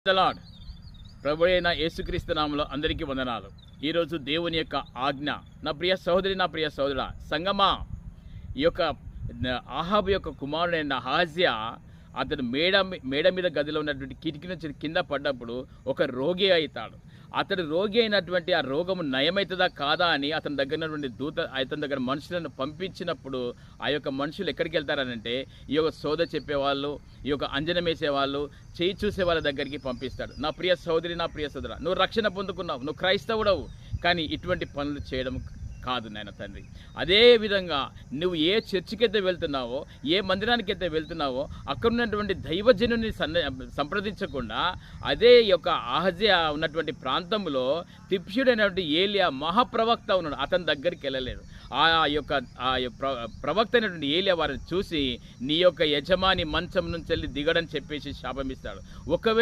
The lord. ప్రభు అయిన యేసుక్రీస్తు నామములో అందరికీ వందనాలు. ఈరోజు దేవుని యొక్క ఆజ్ఞ. నా ప్రియ సహోదరి, నా ప్రియ సహోదరుడా, సంగమా, ఈ యొక్క ఆహాబు యొక్క కుమారుడైన అహజ్యా అతడు మేడ మీద గదిలో ఉన్నటువంటి కిటికీ నుంచి కింద పడ్డప్పుడు ఒక రోగి అవుతాడు. అతడు రోగి అయినటువంటి ఆ రోగము నయమవుతుందా కాదా అని అతని దగ్గర ఉన్నటువంటి దూత అతని దగ్గర మనుషులను పంపించినప్పుడు ఆ యొక్క మనుషులు ఎక్కడికి వెళ్తారనంటే ఈ యొక్క సోద చెప్పేవాళ్ళు, ఈ యొక్క అంజనం వేసేవాళ్ళు, చేయి చూసే వాళ్ళ దగ్గరికి పంపిస్తాడు. నా ప్రియ సహోదరి, నా ప్రియ సోదరా, నువ్వు రక్షణ పొందుకున్నావు, నువ్వు క్రైస్తవుడవు, కానీ ఇటువంటి పనులు చేయడం కాదు నాయన తండ్రి. అదే విధంగా నువ్వు ఏ చర్చికైతే వెళ్తున్నావో, ఏ మందిరానికైతే వెళ్తున్నావో అక్కడ ఉన్నటువంటి దైవజనుని సంప్రదించకుండా అదే యొక్క అహజ్యా ఉన్నటువంటి ప్రాంతంలో తిప్ష్యుడైనటువంటి ఏలియా మహాప్రవక్త ఉన్నాడు, అతని దగ్గరికి వెళ్ళలేదు. ఆ యొక్క ప్రవక్త అయినటువంటి ఏలియా వారిని చూసి నీ యొక్క యజమాని మంచం నుంచి వెళ్ళి దిగడని చెప్పేసి శాపమిస్తాడు. ఒకవేళ